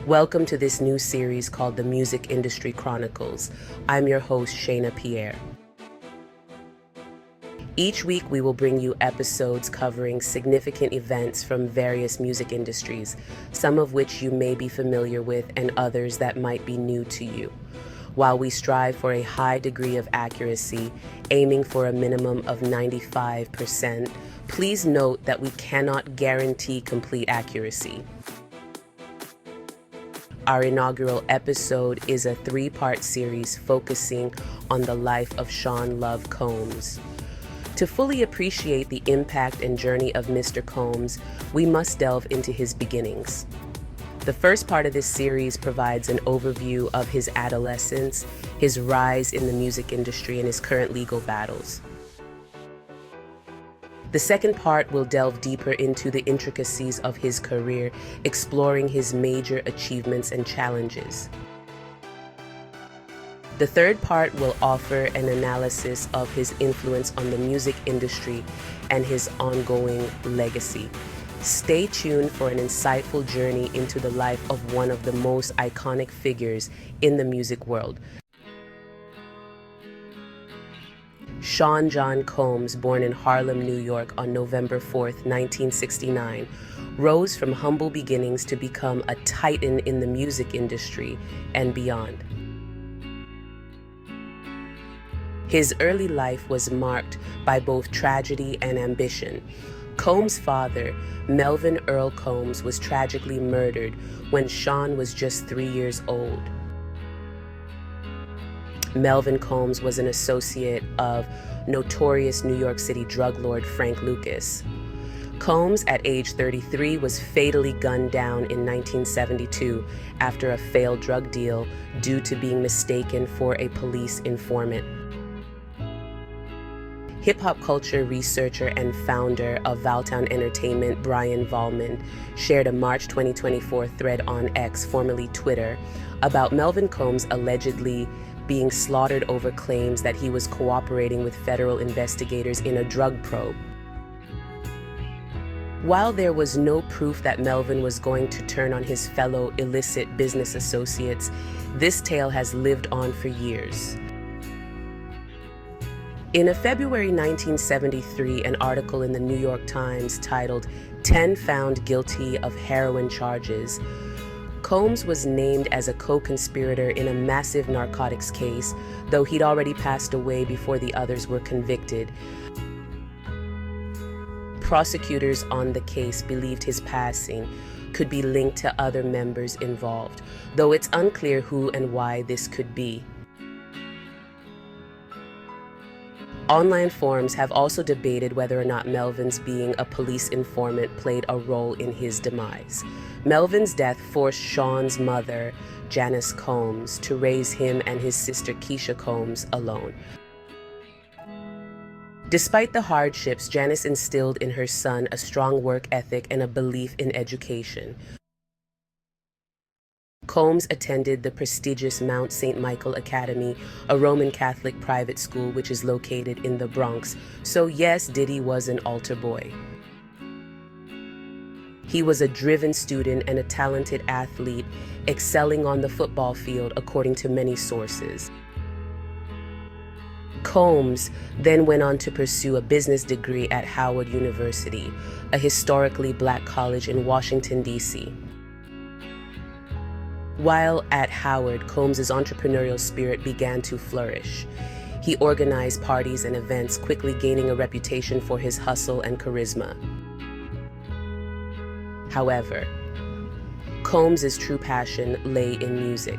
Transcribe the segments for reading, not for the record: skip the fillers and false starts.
Welcome to this new series called The Music Industry Chronicles. I'm your host, Shayna Pierre. Each week, we will bring you episodes covering significant events from various music industries, some of which you may be familiar with and others that might be new to you. While we strive for a high degree of accuracy, aiming for a minimum of 95%, please note that we cannot guarantee complete accuracy. Our inaugural episode is a 3-part series focusing on the life of Sean Love Combs. To fully appreciate the impact and journey of Mr. Combs, we must delve into his beginnings. The first part of this series provides an overview of his adolescence, his rise in the music industry, and his current legal battles. The second part will delve deeper into the intricacies of his career, exploring his major achievements and challenges. The third part will offer an analysis of his influence on the music industry and his ongoing legacy. Stay tuned for an insightful journey into the life of one of the most iconic figures in the music world. Sean John Combs, born in Harlem, New York on November 4th, 1969, rose from humble beginnings to become a titan in the music industry and beyond. His early life was marked by both tragedy and ambition. Combs' father, Melvin Earl Combs, was tragically murdered when Sean was just 3 years old. Melvin Combs was an associate of notorious New York City drug lord Frank Lucas. Combs, at age 33, was fatally gunned down in 1972 after a failed drug deal due to being mistaken for a police informant. Hip-hop culture researcher and founder of Valtown Entertainment, Brian Volman, shared a March 2024 thread on X, formerly Twitter, about Melvin Combs allegedly being slaughtered over claims that he was cooperating with federal investigators in a drug probe. While there was no proof that Melvin was going to turn on his fellow illicit business associates, this tale has lived on for years. In a February 1973, an article in the New York Times titled 10 Found Guilty of Heroin Charges, Combs was named as a co-conspirator in a massive narcotics case, though he'd already passed away before the others were convicted. Prosecutors on the case believed his passing could be linked to other members involved, though it's unclear who and why this could be. Online forums have also debated whether or not Melvin's being a police informant played a role in his demise. Melvin's death forced Sean's mother, Janice Combs, to raise him and his sister Keisha Combs alone. Despite the hardships, Janice instilled in her son a strong work ethic and a belief in education. Combs attended the prestigious Mount St. Michael Academy, a Roman Catholic private school which is located in the Bronx. So yes, Diddy was an altar boy. He was a driven student and a talented athlete, excelling on the football field according to many sources. Combs then went on to pursue a business degree at Howard University, a historically black college in Washington, D.C. While at Howard, Combs' entrepreneurial spirit began to flourish. He organized parties and events, quickly gaining a reputation for his hustle and charisma. However, Combs' true passion lay in music.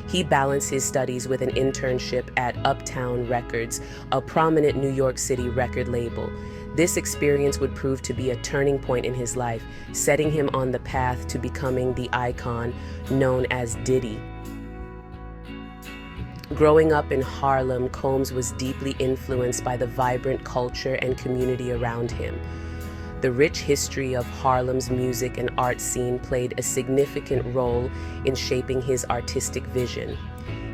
He balanced his studies with an internship at Uptown Records, a prominent New York City record label. This experience would prove to be a turning point in his life, setting him on the path to becoming the icon known as Diddy. Growing up in Harlem, Combs was deeply influenced by the vibrant culture and community around him. The rich history of Harlem's music and art scene played a significant role in shaping his artistic vision.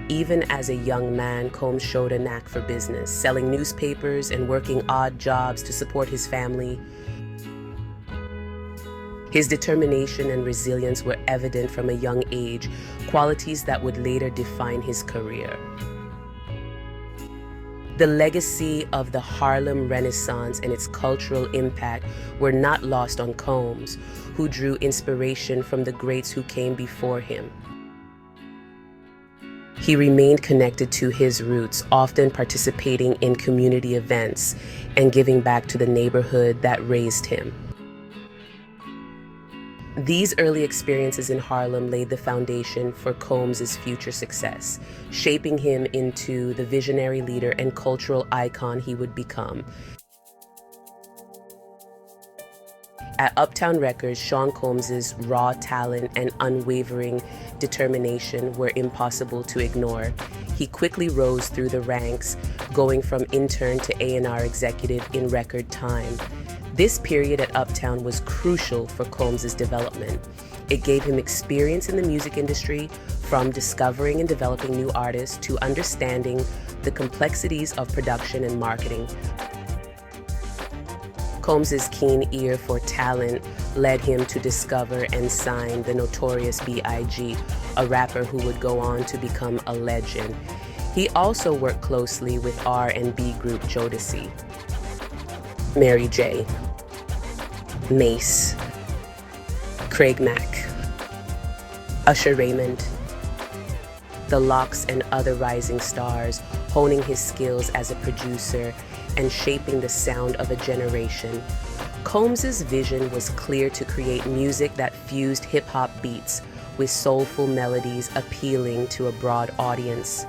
Even as a young man, Combs showed a knack for business, selling newspapers and working odd jobs to support his family. His determination and resilience were evident from a young age, qualities that would later define his career. The legacy of the Harlem Renaissance and its cultural impact were not lost on Combs, who drew inspiration from the greats who came before him. He remained connected to his roots, often participating in community events and giving back to the neighborhood that raised him. These early experiences in Harlem laid the foundation for Combs' future success, shaping him into the visionary leader and cultural icon he would become. At Uptown Records, Sean Combs' raw talent and unwavering determination were impossible to ignore. He quickly rose through the ranks, going from intern to A&R executive in record time. This period at Uptown was crucial for Combs' development. It gave him experience in the music industry, from discovering and developing new artists to understanding the complexities of production and marketing. Combs' keen ear for talent led him to discover and sign the notorious B.I.G., a rapper who would go on to become a legend. He also worked closely with R&B group Jodeci, Mary J., Mace, Craig Mack, Usher Raymond, The Lox, and other rising stars, honing his skills as a producer and shaping the sound of a generation. Combs' vision was clear: to create music that fused hip-hop beats with soulful melodies, appealing to a broad audience.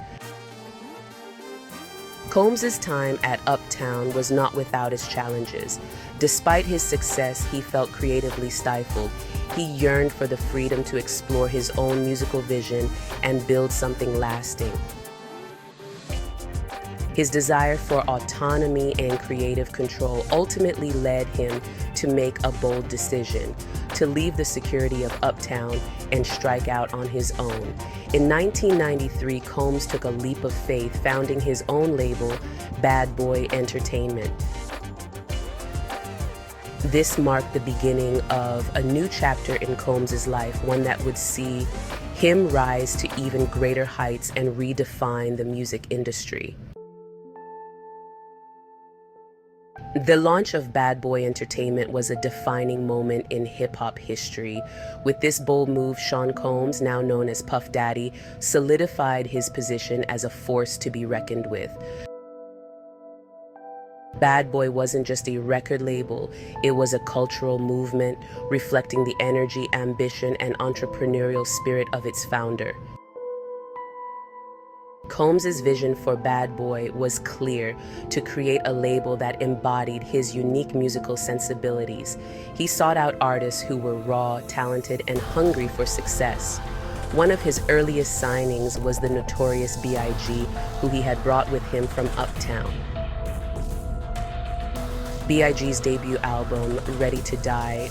Combs' time at Uptown was not without its challenges. Despite his success, he felt creatively stifled. He yearned for the freedom to explore his own musical vision and build something lasting. His desire for autonomy and creative control ultimately led him to make a bold decision: to leave the security of Uptown and strike out on his own. In 1993, Combs took a leap of faith, founding his own label, Bad Boy Entertainment. This marked the beginning of a new chapter in Combs' life, one that would see him rise to even greater heights and redefine the music industry. The launch of Bad Boy Entertainment was a defining moment in hip-hop history. With this bold move, Sean Combs, now known as Puff Daddy, solidified his position as a force to be reckoned with. Bad Boy wasn't just a record label, it was a cultural movement, reflecting the energy, ambition, and entrepreneurial spirit of its founder. Combs' vision for Bad Boy was clear: to create a label that embodied his unique musical sensibilities. He sought out artists who were raw, talented, and hungry for success. One of his earliest signings was the notorious B.I.G., who he had brought with him from Uptown. B.I.G.'s debut album, Ready to Die,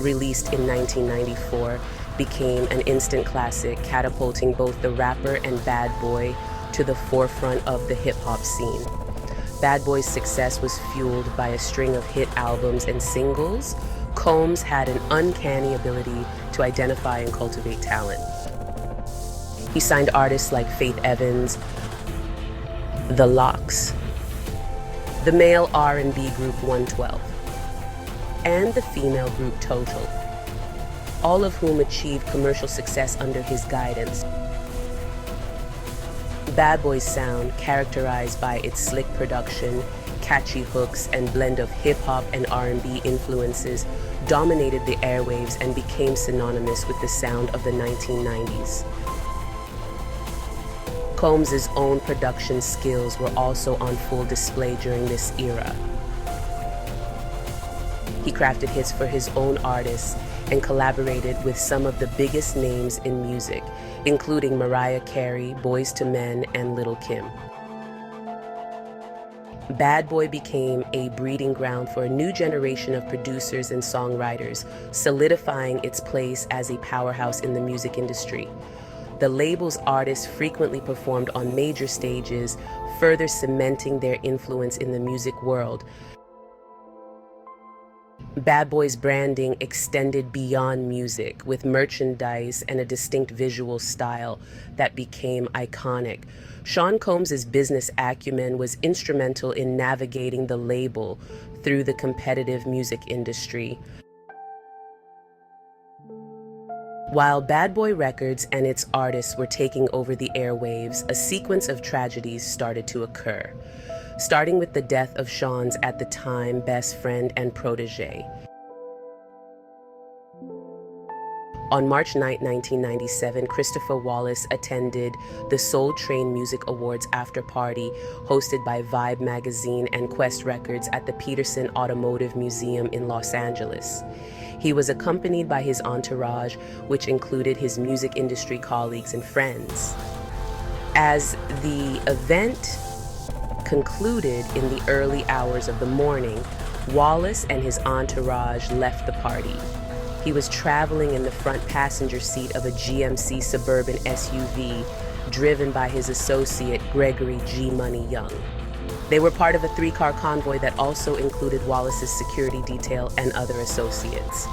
released in 1994, became an instant classic, catapulting both the rapper and Bad Boy to the forefront of the hip-hop scene. Bad Boy's success was fueled by a string of hit albums and singles. Combs had an uncanny ability to identify and cultivate talent. He signed artists like Faith Evans, The Lox, the male R&B group 112, and the female group Total, all of whom achieved commercial success under his guidance. Bad Boy's sound, characterized by its slick production, catchy hooks, and blend of hip-hop and R&B influences, dominated the airwaves and became synonymous with the sound of the 1990s. Combs' own production skills were also on full display during this era. He crafted hits for his own artists and collaborated with some of the biggest names in music, including Mariah Carey, Boyz II Men, and Lil' Kim. Bad Boy became a breeding ground for a new generation of producers and songwriters, solidifying its place as a powerhouse in the music industry. The label's artists frequently performed on major stages, further cementing their influence in the music world. Bad Boy's branding extended beyond music, with merchandise and a distinct visual style that became iconic. Sean Combs' business acumen was instrumental in navigating the label through the competitive music industry. While Bad Boy Records and its artists were taking over the airwaves, a sequence of tragedies started to occur, starting with the death of Sean's at the time best friend and protege. On March 9, 1997, Christopher Wallace attended the Soul Train Music Awards after party hosted by Vibe magazine and Quest Records at the Peterson Automotive Museum in Los Angeles. He was accompanied by his entourage, which included his music industry colleagues and friends. As the event concluded in the early hours of the morning, Wallace and his entourage left the party. He was traveling in the front passenger seat of a GMC Suburban SUV driven by his associate Gregory G. Money Young. They were part of a 3-car convoy that also included Wallace's security detail and other associates.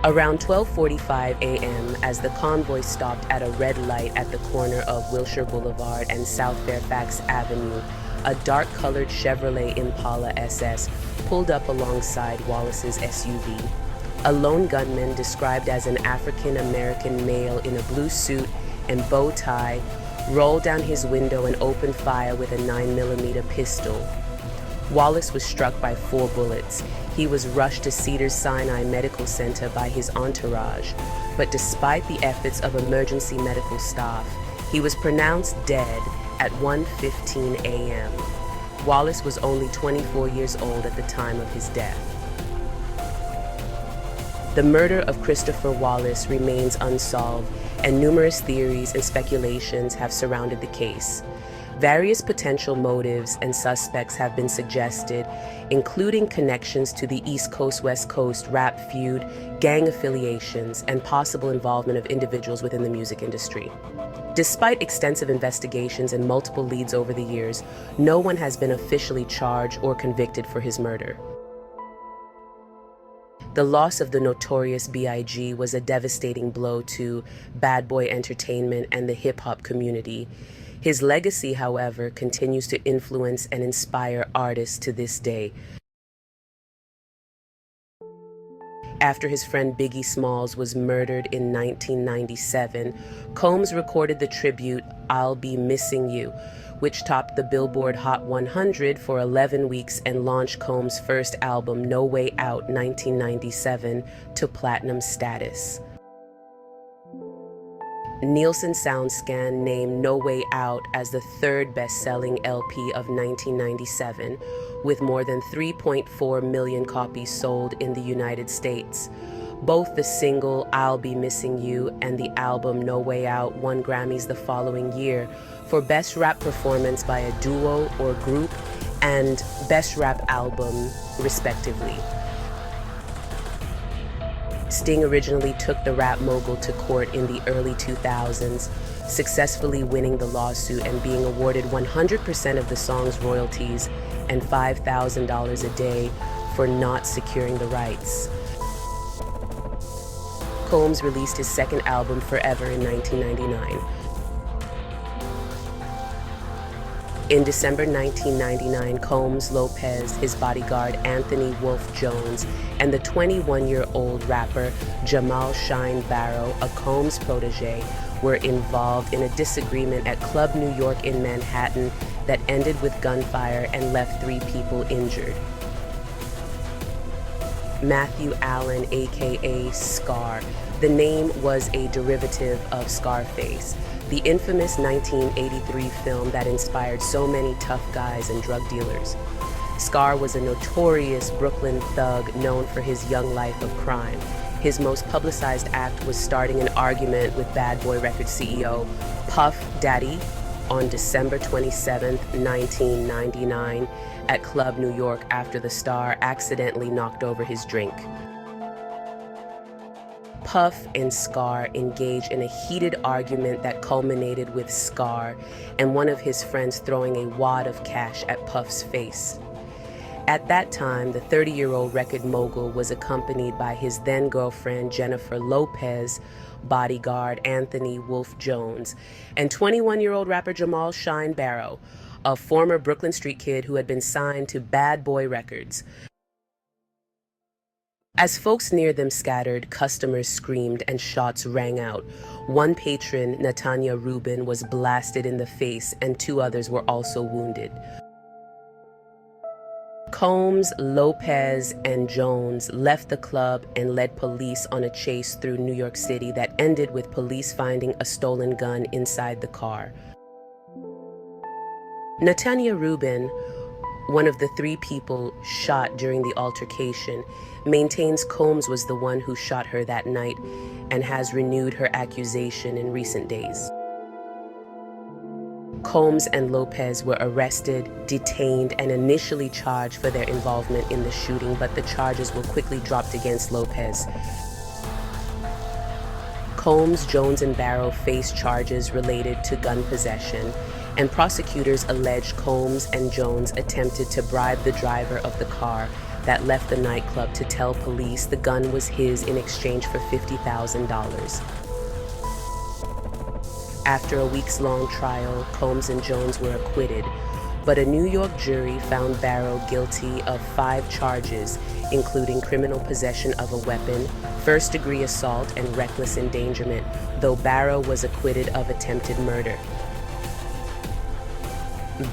Around 12:45 a.m., as the convoy stopped at a red light at the corner of Wilshire Boulevard and South Fairfax Avenue, a dark-colored Chevrolet Impala SS pulled up alongside Wallace's SUV. A lone gunman, described as an African-American male in a blue suit and bow tie, rolled down his window and opened fire with a 9mm pistol. Wallace was struck by 4 bullets. He was rushed to Cedars-Sinai Medical Center by his entourage, but despite the efforts of emergency medical staff, he was pronounced dead at 1:15 a.m. Wallace was only 24 years old at the time of his death. The murder of Christopher Wallace remains unsolved, and numerous theories and speculations have surrounded the case. Various potential motives and suspects have been suggested, including connections to the East Coast-West Coast rap feud, gang affiliations, and possible involvement of individuals within the music industry. Despite extensive investigations and multiple leads over the years, no one has been officially charged or convicted for his murder. The loss of the notorious B.I.G. was a devastating blow to Bad Boy Entertainment and the hip-hop community. His legacy, however, continues to influence and inspire artists to this day. After his friend Biggie Smalls was murdered in 1997, Combs recorded the tribute, "I'll Be Missing You," which topped the Billboard Hot 100 for 11 weeks and launched Combs' first album, No Way Out 1997, to platinum status. Nielsen SoundScan named No Way Out as the 3rd best-selling LP of 1997, with more than 3.4 million copies sold in the United States. Both the single I'll Be Missing You and the album No Way Out won Grammys the following year for Best Rap Performance by a Duo or Group and Best Rap Album, respectively. Sting originally took the rap mogul to court in the early 2000s, successfully winning the lawsuit and being awarded 100% of the song's royalties and $5,000 a day for not securing the rights. Combs released his second album, Forever, in 1999. In December 1999, Combs, Lopez, his bodyguard Anthony Wolf Jones, and the 21-year-old rapper Jamal Shine Barrow, a Combs protege, were involved in a disagreement at Club New York in Manhattan that ended with gunfire and left 3 people injured. Matthew Allen, aka Scar. The name was a derivative of Scarface, the infamous 1983 film that inspired so many tough guys and drug dealers. Scar was a notorious Brooklyn thug known for his young life of crime. His most publicized act was starting an argument with Bad Boy Records CEO Puff Daddy on December 27, 1999, at Club New York after the star accidentally knocked over his drink. Puff and Scar engaged in a heated argument that culminated with Scar and one of his friends throwing a wad of cash at Puff's face. At that time, the 30-year-old record mogul was accompanied by his then-girlfriend Jennifer Lopez, bodyguard Anthony Wolf Jones, and 21-year-old rapper Jamal Shine Barrow, a former Brooklyn street kid who had been signed to Bad Boy Records. As folks near them scattered, customers screamed and shots rang out. One patron, Natanya Rubin, was blasted in the face, and 2 others were also wounded. Combs, Lopez, and Jones left the club and led police on a chase through New York City that ended with police finding a stolen gun inside the car. Natanya Rubin, one of the 3 people shot during the altercation, maintains Combs was the one who shot her that night and has renewed her accusation in recent days. Combs and Lopez were arrested, detained, and initially charged for their involvement in the shooting, but the charges were quickly dropped against Lopez. Combs, Jones, and Barrow faced charges related to gun possession, and prosecutors alleged Combs and Jones attempted to bribe the driver of the car that left the nightclub to tell police the gun was his in exchange for $50,000. After a weeks-long trial, Combs and Jones were acquitted, but a New York jury found Barrow guilty of 5 charges, including criminal possession of a weapon, first-degree assault, and reckless endangerment, though Barrow was acquitted of attempted murder.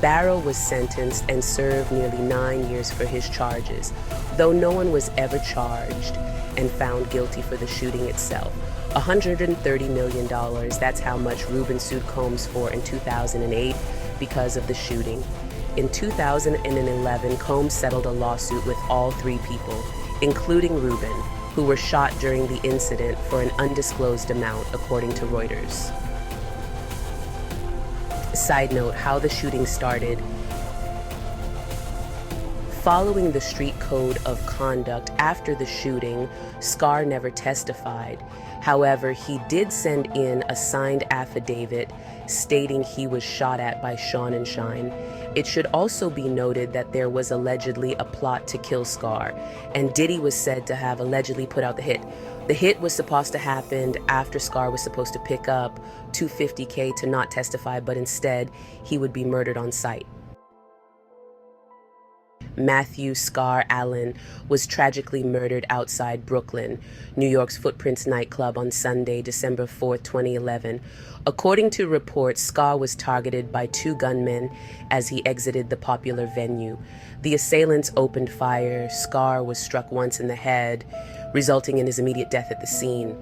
Barrow was sentenced and served nearly 9 years for his charges, though no one was ever charged and found guilty for the shooting itself. $130 million, that's how much Rubin sued Combs for in 2008 because of the shooting. In 2011, Combs settled a lawsuit with all 3 people, including Rubin, who were shot during the incident for an undisclosed amount, according to Reuters. Side note, how the shooting started. Following the street code of conduct after the shooting, Scar never testified. However, he did send in a signed affidavit stating he was shot at by Sean and Shine. It should also be noted that there was allegedly a plot to kill Scar, and Diddy was said to have allegedly put out the hit. The hit was supposed to happen after Scar was supposed to pick up $250K to not testify, but instead he would be murdered on sight. Matthew Scar Allen was tragically murdered outside Brooklyn, New York's Footprints nightclub on Sunday, December 4, 2011. According to reports, Scar was targeted by 2 gunmen as he exited the popular venue. The assailants opened fire. Scar was struck once in the head, resulting in his immediate death at the scene.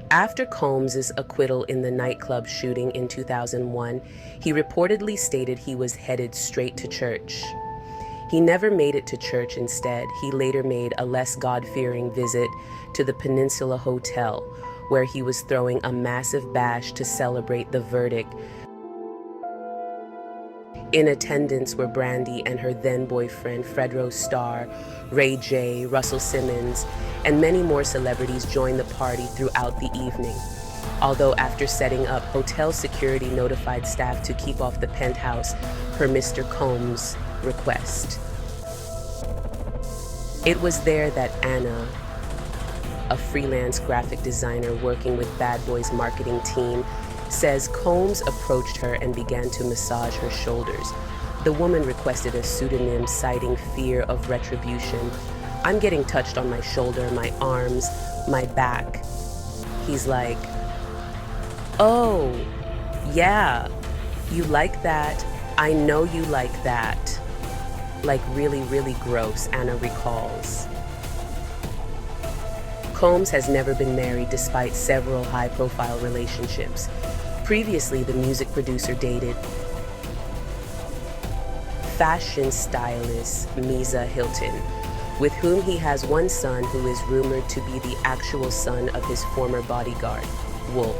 After Combs' acquittal in the nightclub shooting in 2001, he reportedly stated he was headed straight to church. He never made it to church. Instead, he later made a less God-fearing visit to the Peninsula Hotel, where he was throwing a massive bash to celebrate the verdict. In attendance were Brandy and her then-boyfriend Fredro Starr, Ray J, Russell Simmons, and many more celebrities joined the party throughout the evening. Although after setting up, hotel security notified staff to keep off the penthouse per Mr. Combs' request. It was there that Anna, a freelance graphic designer working with Bad Boy's marketing team, says Combs approached her and began to massage her shoulders. The woman requested a pseudonym, citing fear of retribution. "I'm getting touched on my shoulder, my arms, my back." He's like, "Oh, yeah, you like that? I know you like that." Like really, really gross, Anna recalls. Combs has never been married despite several high-profile relationships. Previously, the music producer dated fashion stylist Misa Hilton, with whom he has one son who is rumored to be the actual son of his former bodyguard, Wolf.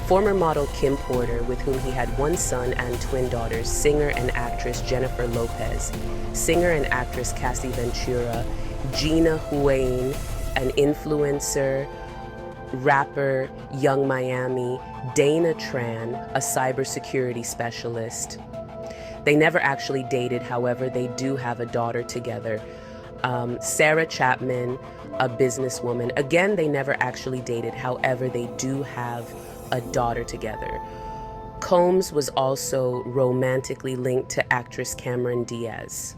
Former model Kim Porter, with whom he had one son and twin daughters, singer and actress Jennifer Lopez, singer and actress Cassie Ventura, Gina Huane, an influencer, rapper Young Miami, Dana Tran, a cybersecurity specialist. They never actually dated, however, they do have a daughter together. Sarah Chapman, a businesswoman. Again, they never actually dated, however, they do have a daughter together. Combs was also romantically linked to actress Cameron Diaz.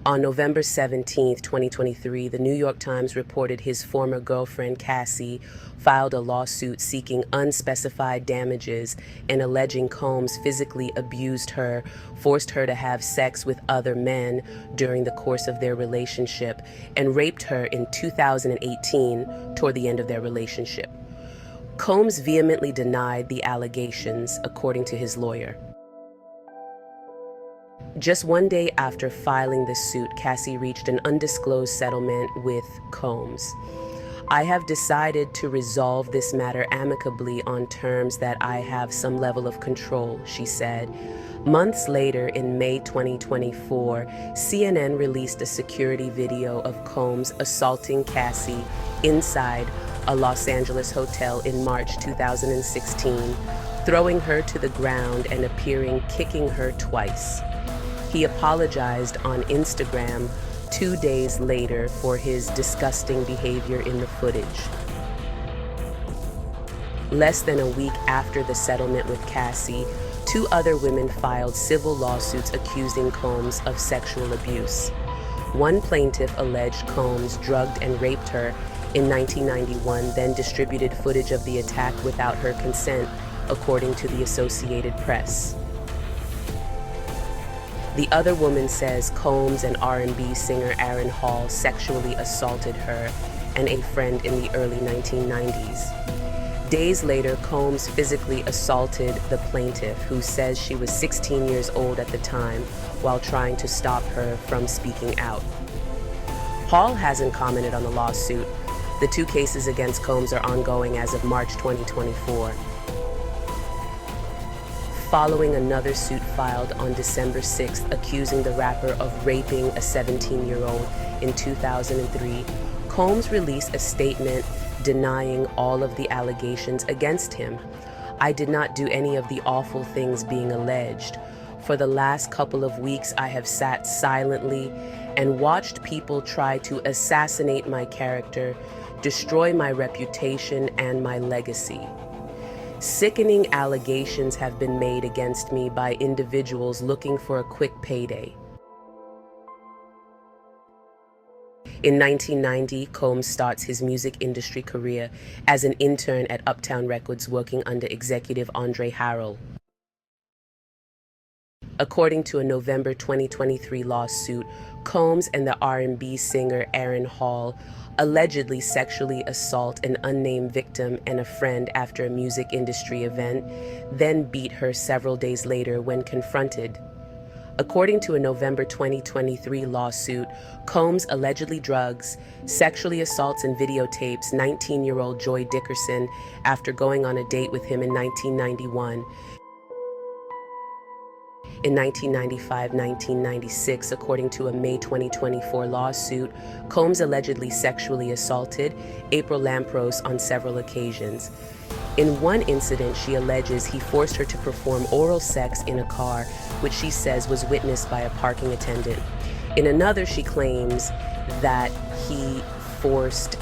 On November 17, 2023, the New York Times reported his former girlfriend, Cassie, filed a lawsuit seeking unspecified damages and alleging Combs physically abused her, forced her to have sex with other men during the course of their relationship, and raped her in 2018 toward the end of their relationship. Combs vehemently denied the allegations, according to his lawyer. Just one day after filing the suit, Cassie reached an undisclosed settlement with Combs. I have decided to resolve this matter amicably on terms that I have some level of control, she said. Months later, in May 2024, CNN released a security video of Combs assaulting Cassie inside a Los Angeles hotel in March 2016, throwing her to the ground and appearing kicking her twice. He apologized on Instagram 2 days later for his disgusting behavior in the footage. Less than a week after the settlement with Cassie, 2 other women filed civil lawsuits accusing Combs of sexual abuse. One plaintiff alleged Combs drugged and raped her in 1991, then distributed footage of the attack without her consent, according to the Associated Press. The other woman says Combs and R&B singer Aaron Hall sexually assaulted her and a friend in the early 1990s. Days later, Combs physically assaulted the plaintiff, who says she was 16 years old at the time, while trying to stop her from speaking out. Hall hasn't commented on the lawsuit. The 2 cases against Combs are ongoing as of March 2024. Following another suit filed on December 6th accusing the rapper of raping a 17-year-old in 2003, Combs released a statement denying all of the allegations against him. I did not do any of the awful things being alleged. For the last couple of weeks, I have sat silently and watched people try to assassinate my character, destroy my reputation and my legacy. Sickening allegations have been made against me by individuals looking for a quick payday. In 1990, Combs starts his music industry career as an intern at Uptown Records, working under executive Andre Harrell. According to a November 2023 lawsuit, Combs and the R&B singer Aaron Hall allegedly sexually assault an unnamed victim and a friend after a music industry event, then beat her several days later when confronted. According to a November 2023 lawsuit, Combs allegedly drugs, sexually assaults and videotapes 19-year-old Joy Dickerson after going on a date with him in 1991. In 1995-1996, according to a May 2024 lawsuit, Combs allegedly sexually assaulted April Lampros on several occasions. In one incident, she alleges he forced her to perform oral sex in a car, which she says was witnessed by a parking attendant. In another, she claims that he forced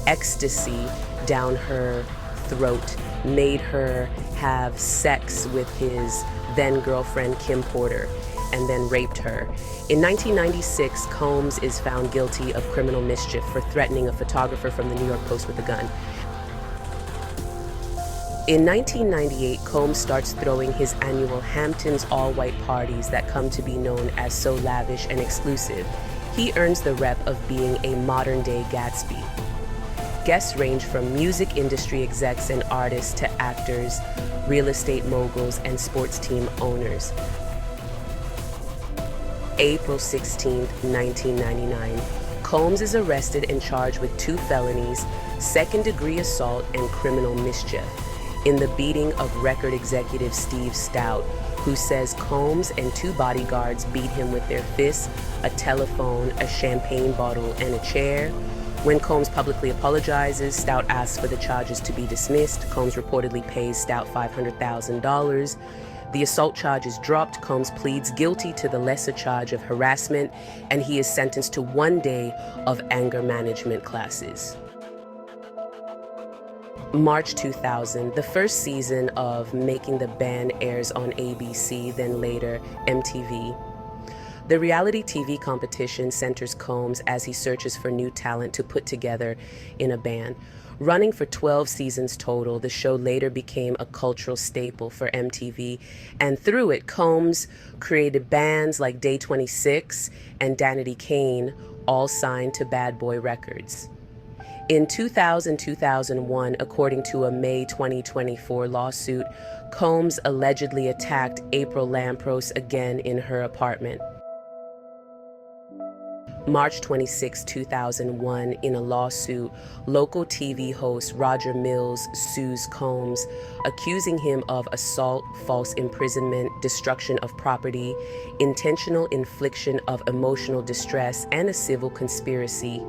ecstasy down her throat, made her have sex with his then-girlfriend Kim Porter, and then raped her. In 1996, Combs is found guilty of criminal mischief for threatening a photographer from the New York Post with a gun. In 1998, Combs starts throwing his annual Hamptons all-white parties that come to be known as So Lavish and Exclusive. He earns the rep of being a modern-day Gatsby. Guests range from music industry execs and artists to actors, real estate moguls, and sports team owners. April 16, 1999, Combs is arrested and charged with 2 felonies, second-degree assault and criminal mischief, in the beating of record executive Steve Stout, who says Combs and 2 bodyguards beat him with their fists, a telephone, a champagne bottle, and a chair, When Combs publicly apologizes, Stout asks for the charges to be dismissed. Combs reportedly pays Stout $500,000. The assault charge is dropped. Combs pleads guilty to the lesser charge of harassment, and he is sentenced to 1 day of anger management classes. March 2000, the first season of Making the Band airs on ABC, then later MTV. The reality TV competition centers Combs as he searches for new talent to put together in a band. Running for 12 seasons total, the show later became a cultural staple for MTV, and through it, Combs created bands like Day 26 and Danity Kane, all signed to Bad Boy Records. In 2000-2001, according to a May 2024 lawsuit, Combs allegedly attacked April Lampros again in her apartment. March 26, 2001, in a lawsuit, local TV host Roger Mills sues Combs, accusing him of assault, false imprisonment, destruction of property, intentional infliction of emotional distress, and a civil conspiracy,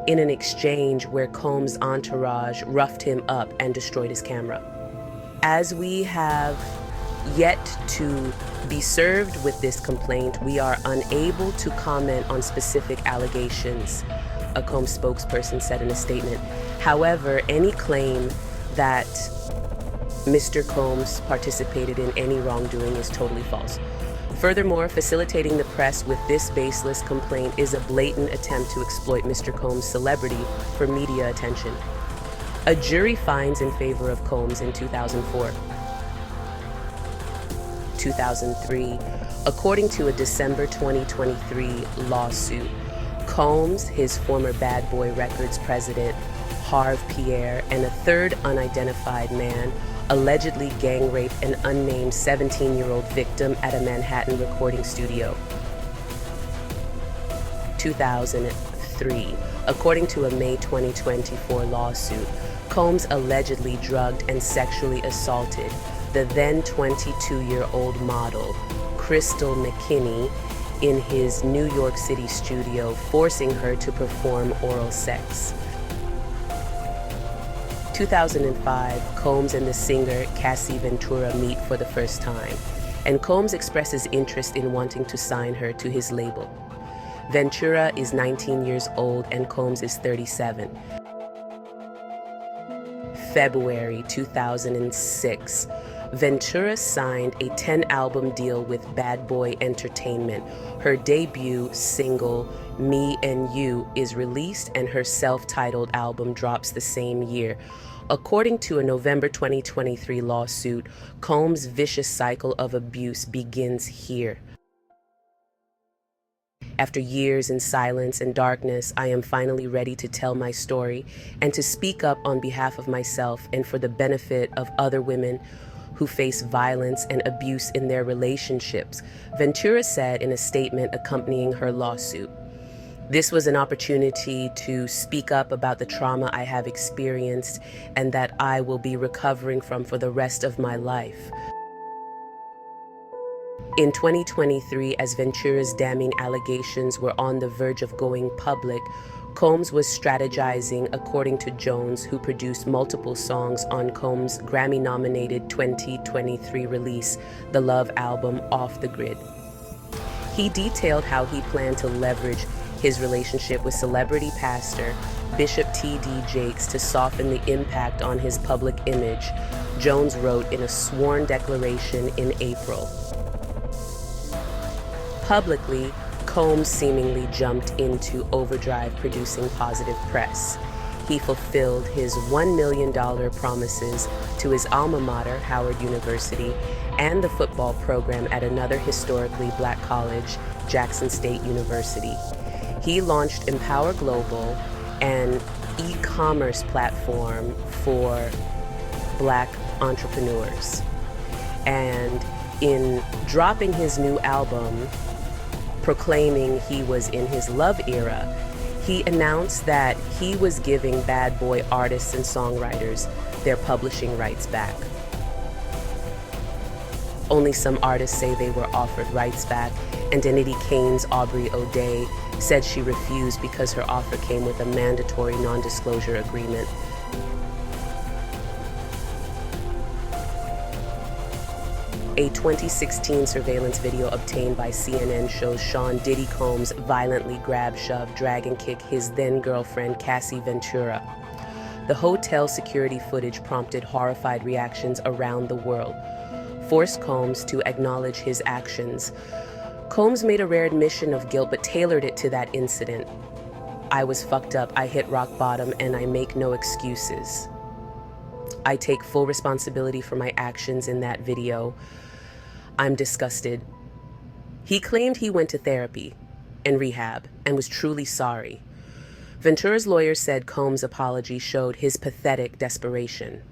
in an exchange where Combs' entourage roughed him up and destroyed his camera. As we have yet to be served with this complaint, we are unable to comment on specific allegations, a Combs spokesperson said in a statement. However, any claim that Mr. Combs participated in any wrongdoing is totally false. Furthermore, facilitating the press with this baseless complaint is a blatant attempt to exploit Mr. Combs' celebrity for media attention. A jury finds in favor of Combs in 2004. 2003, according to a December 2023 lawsuit, Combs, his former Bad Boy Records president, Harve Pierre, and a third unidentified man allegedly gang raped an unnamed 17-year-old victim at a Manhattan recording studio. 2003, according to a May 2024 lawsuit, Combs allegedly drugged and sexually assaulted the then 22-year-old model, Crystal McKinney, in his New York City studio, forcing her to perform oral sex. 2005, Combs and the singer Cassie Ventura meet for the first time, and Combs expresses interest in wanting to sign her to his label. Ventura is 19 years old and Combs is 37. February 2006, Ventura signed a 10-album deal with Bad Boy Entertainment. Her debut single, Me and You, is released, and her self-titled album drops the same year. According to a November 2023 lawsuit, Combs' vicious cycle of abuse begins here. After years in silence and darkness, I am finally ready to tell my story and to speak up on behalf of myself and for the benefit of other women who face violence and abuse in their relationships, Ventura said in a statement accompanying her lawsuit. This was an opportunity to speak up about the trauma I have experienced and that I will be recovering from for the rest of my life. In 2023, as Ventura's damning allegations were on the verge of going public, Combs was strategizing, according to Jones, who produced multiple songs on Combs' Grammy-nominated 2023 release, the Love album, Off the Grid. He detailed how he planned to leverage his relationship with celebrity pastor Bishop T.D. Jakes to soften the impact on his public image, Jones wrote in a sworn declaration in April. Publicly, Combs seemingly jumped into overdrive, producing positive press. He fulfilled his $1 million promises to his alma mater, Howard University, and the football program at another historically black college, Jackson State University. He launched Empower Global, an e-commerce platform for black entrepreneurs. And in dropping his new album, proclaiming he was in his love era, he announced that he was giving Bad Boy artists and songwriters their publishing rights back. Only some artists say they were offered rights back, and Diddy Kane's Aubrey O'Day said she refused because her offer came with a mandatory non-disclosure agreement. A 2016 surveillance video obtained by CNN shows Sean Diddy Combs violently grab, shove, drag, and kick his then-girlfriend Cassie Ventura. The hotel security footage prompted horrified reactions around the world, forced Combs to acknowledge his actions. Combs made a rare admission of guilt but tailored it to that incident. "I was fucked up, I hit rock bottom, and I make no excuses. I take full responsibility for my actions in that video. I'm disgusted." He claimed he went to therapy and rehab and was truly sorry. Ventura's lawyer said Combs' apology showed his pathetic desperation.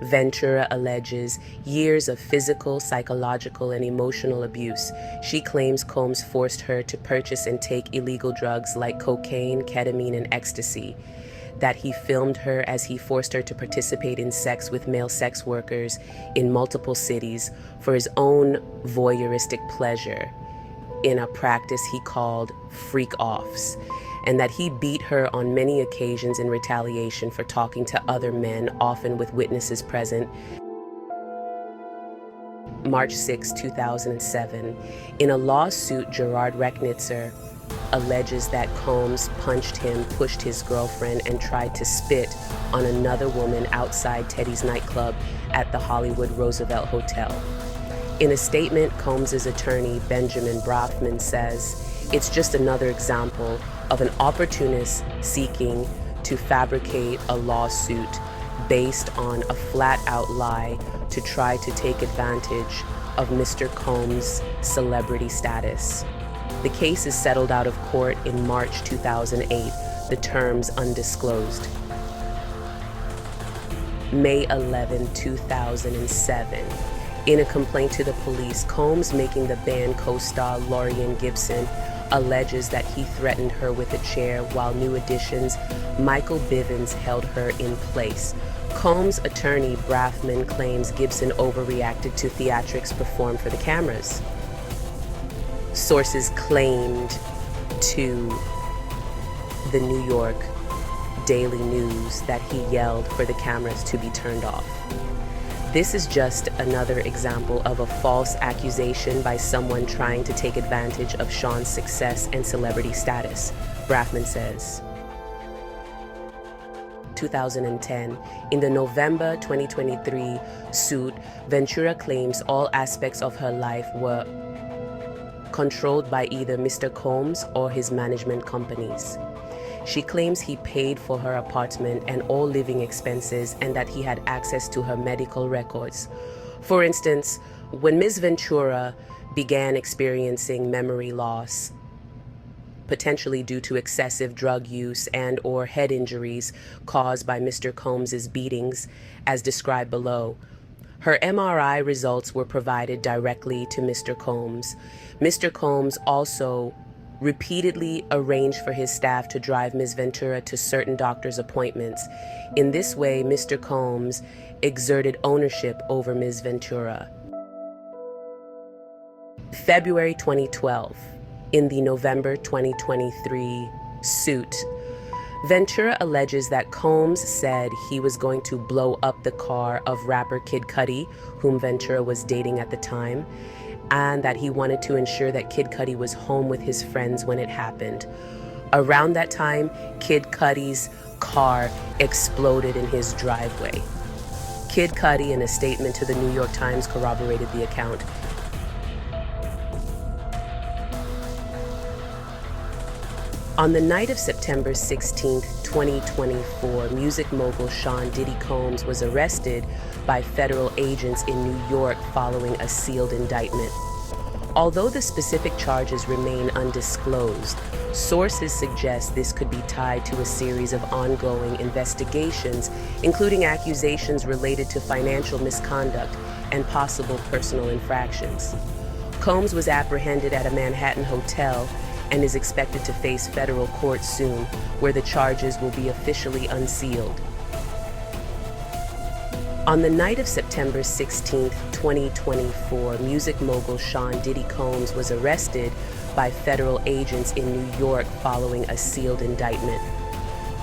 Ventura alleges years of physical, psychological, and emotional abuse. She claims Combs forced her to purchase and take illegal drugs like cocaine, ketamine, and ecstasy, that he filmed her as he forced her to participate in sex with male sex workers in multiple cities for his own voyeuristic pleasure in a practice he called freak-offs, and that he beat her on many occasions in retaliation for talking to other men, often with witnesses present. March 6, 2007, in a lawsuit, Gerard Recknitzer alleges that Combs punched him, pushed his girlfriend, and tried to spit on another woman outside Teddy's nightclub at the Hollywood Roosevelt Hotel. In a statement, Combs' attorney, Benjamin Brafman, says, "It's just another example of an opportunist seeking to fabricate a lawsuit based on a flat-out lie to try to take advantage of Mr. Combs' celebrity status." The case is settled out of court in March 2008, the terms undisclosed. May 11, 2007. In a complaint to the police, Combs, making the band co-star Laurieann Gibson, alleges that he threatened her with a chair while New Edition's Michael Bivins held her in place. Combs' attorney Brafman claims Gibson overreacted to theatrics performed for the cameras. Sources claimed to the New York Daily News that he yelled for the cameras to be turned off. This is just another example of a false accusation by someone trying to take advantage of Sean's success and celebrity status, Brafman says. 2010. In the November 2023 suit, Ventura claims all aspects of her life were controlled by either Mr. Combs or his management companies. She claims he paid for her apartment and all living expenses, and that he had access to her medical records. For instance, when Ms. Ventura began experiencing memory loss, potentially due to excessive drug use and/or head injuries caused by Mr. Combs' beatings, as described below, her MRI results were provided directly to Mr. Combs. Mr. Combs also repeatedly arranged for his staff to drive Ms. Ventura to certain doctor's appointments. In this way, Mr. Combs exerted ownership over Ms. Ventura. February 2012. In the November 2023 suit, Ventura alleges that Combs said he was going to blow up the car of rapper Kid Cudi, whom Ventura was dating at the time, and that he wanted to ensure that Kid Cudi was home with his friends when it happened. Around that time, Kid Cudi's car exploded in his driveway. Kid Cudi, in a statement to the New York Times, corroborated the account. On the night of September 16, 2024, music mogul Sean Diddy Combs was arrested by federal agents in New York following a sealed indictment. Although the specific charges remain undisclosed, sources suggest this could be tied to a series of ongoing investigations, including accusations related to financial misconduct and possible personal infractions. Combs was apprehended at a Manhattan hotel and is expected to face federal court soon, where the charges will be officially unsealed. On the night of September 16, 2024, music mogul Sean Diddy Combs was arrested by federal agents in New York following a sealed indictment.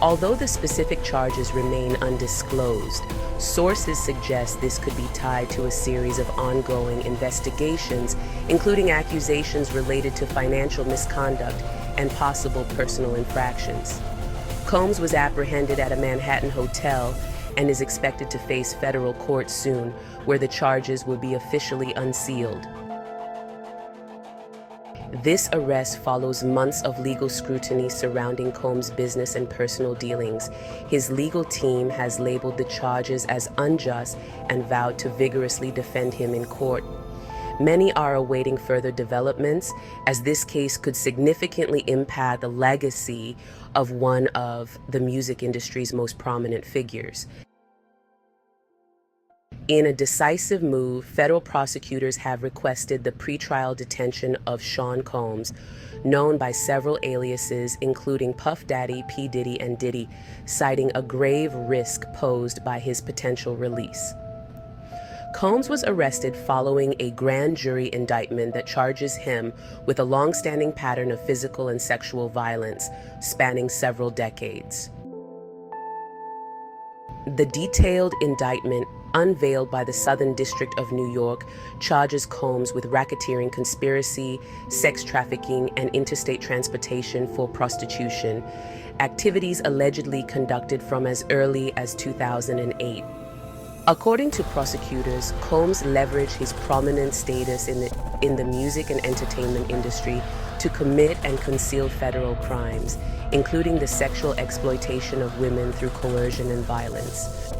Although the specific charges remain undisclosed, sources suggest this could be tied to a series of ongoing investigations, including accusations related to financial misconduct and possible personal infractions. Combs was apprehended at a Manhattan hotel and is expected to face federal court soon, where the charges will be officially unsealed. This arrest follows months of legal scrutiny surrounding Combs' business and personal dealings. His legal team has labeled the charges as unjust and vowed to vigorously defend him in court. Many are awaiting further developments, as this case could significantly impact the legacy of one of the music industry's most prominent figures. In a decisive move, federal prosecutors have requested the pretrial detention of Sean Combs, known by several aliases including Puff Daddy, P. Diddy, and Diddy, citing a grave risk posed by his potential release. Combs was arrested following a grand jury indictment that charges him with a long-standing pattern of physical and sexual violence spanning several decades. The detailed indictment, unveiled by the Southern District of New York, charges Combs with racketeering conspiracy, sex trafficking, and interstate transportation for prostitution, activities allegedly conducted from as early as 2008. According to prosecutors, Combs leveraged his prominent status in the music and entertainment industry to commit and conceal federal crimes, including the sexual exploitation of women through coercion and violence.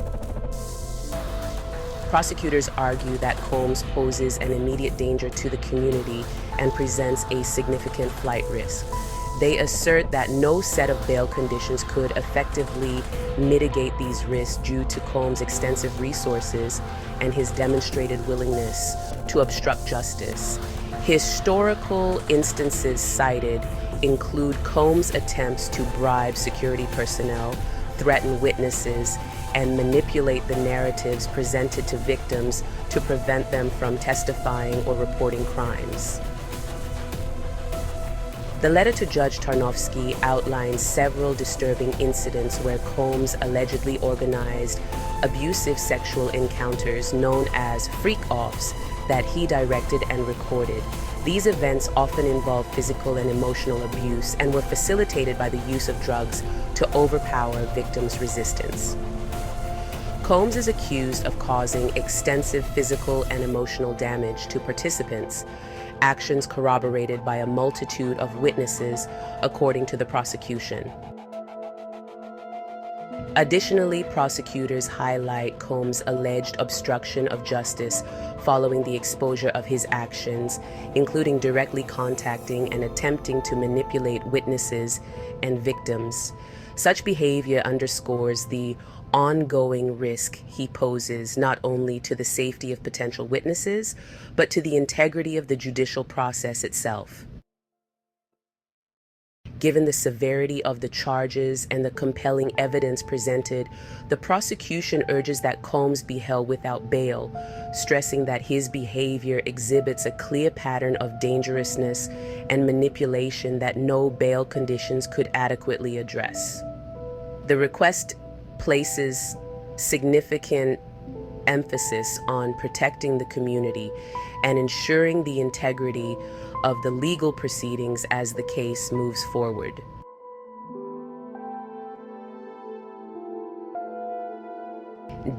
Prosecutors argue that Combs poses an immediate danger to the community and presents a significant flight risk. They assert that no set of bail conditions could effectively mitigate these risks due to Combs' extensive resources and his demonstrated willingness to obstruct justice. Historical instances cited include Combs' attempts to bribe security personnel, threaten witnesses, and manipulate the narratives presented to victims to prevent them from testifying or reporting crimes. The letter to Judge Tarnowski outlines several disturbing incidents where Combs allegedly organized abusive sexual encounters known as freak-offs that he directed and recorded. These events often involve physical and emotional abuse and were facilitated by the use of drugs to overpower victims' resistance. Combs is accused of causing extensive physical and emotional damage to participants, actions corroborated by a multitude of witnesses, according to the prosecution. Additionally, prosecutors highlight Combs' alleged obstruction of justice following the exposure of his actions, including directly contacting and attempting to manipulate witnesses and victims. Such behavior underscores the ongoing risk he poses not only to the safety of potential witnesses, but to the integrity of the judicial process itself. Given the severity of the charges and the compelling evidence presented, the prosecution urges that Combs be held without bail, stressing that his behavior exhibits a clear pattern of dangerousness and manipulation that no bail conditions could adequately address. The request places significant emphasis on protecting the community and ensuring the integrity of the legal proceedings as the case moves forward.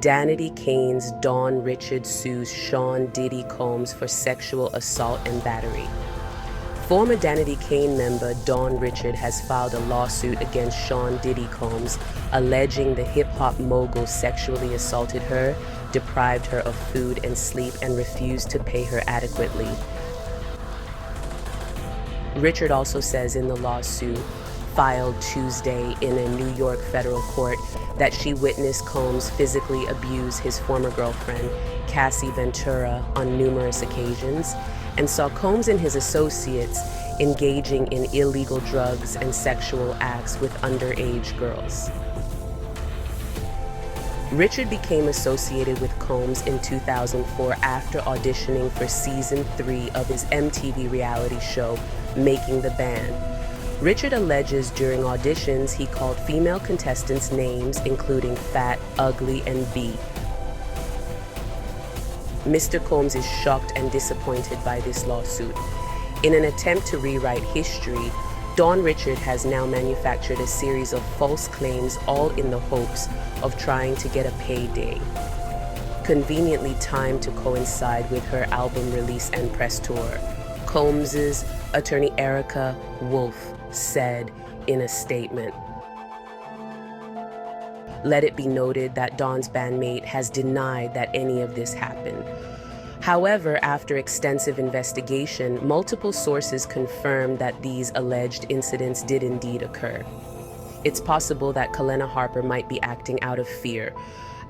Danity Kane's Dawn Richard sues Sean Diddy Combs for sexual assault and battery. Former Danity Kane member Dawn Richard has filed a lawsuit against Sean Diddy Combs, alleging the hip-hop mogul sexually assaulted her, deprived her of food and sleep, and refused to pay her adequately. Richard also says in the lawsuit, filed Tuesday in a New York federal court, that she witnessed Combs physically abuse his former girlfriend, Cassie Ventura, on numerous occasions, and saw Combs and his associates engaging in illegal drugs and sexual acts with underage girls. Richard became associated with Combs in 2004 after auditioning for season 3 of his MTV reality show, Making the Band. Richard alleges during auditions he called female contestants names including fat, ugly, and B. Mr. Combs is shocked and disappointed by this lawsuit. In an attempt to rewrite history, Dawn Richard has now manufactured a series of false claims, all in the hopes of trying to get a payday. Conveniently timed to coincide with her album release and press tour, Combs's attorney Erica Wolf said in a statement. Let it be noted that Dawn's bandmate has denied that any of this happened. However, after extensive investigation, multiple sources confirmed that these alleged incidents did indeed occur. It's possible that Kalena Harper might be acting out of fear,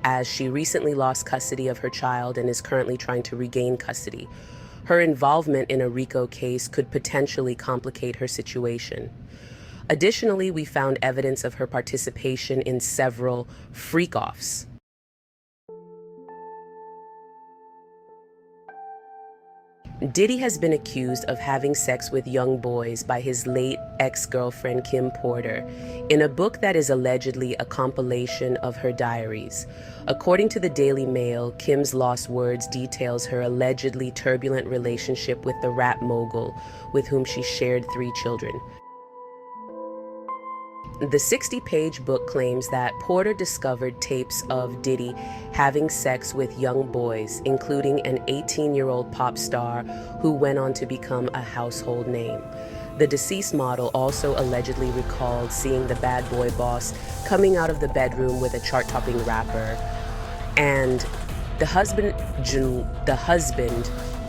as she recently lost custody of her child and is currently trying to regain custody. Her involvement in a RICO case could potentially complicate her situation. Additionally, we found evidence of her participation in several freak-offs. Diddy has been accused of having sex with young boys by his late ex-girlfriend Kim Porter in a book that is allegedly a compilation of her diaries. According to the Daily Mail, Kim's Lost Words details her allegedly turbulent relationship with the rap mogul, with whom she shared 3 children. The 60-page book claims that Porter discovered tapes of Diddy having sex with young boys, including an 18-year-old pop star who went on to become a household name. The deceased model also allegedly recalled seeing the bad boy boss coming out of the bedroom with a chart-topping rapper, and the husband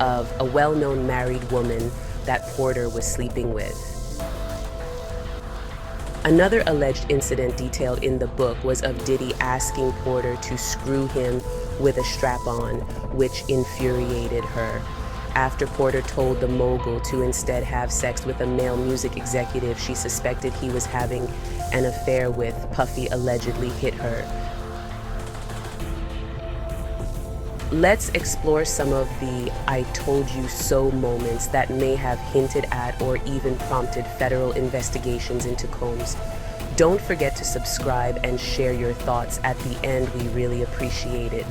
of a well-known married woman that Porter was sleeping with. Another alleged incident detailed in the book was of Diddy asking Porter to screw him with a strap-on, which infuriated her. After Porter told the mogul to instead have sex with a male music executive she suspected he was having an affair with, Puffy allegedly hit her. Let's explore some of the "I told you so" moments that may have hinted at or even prompted federal investigations into Combs. Don't forget to subscribe and share your thoughts at the end. We really appreciate it.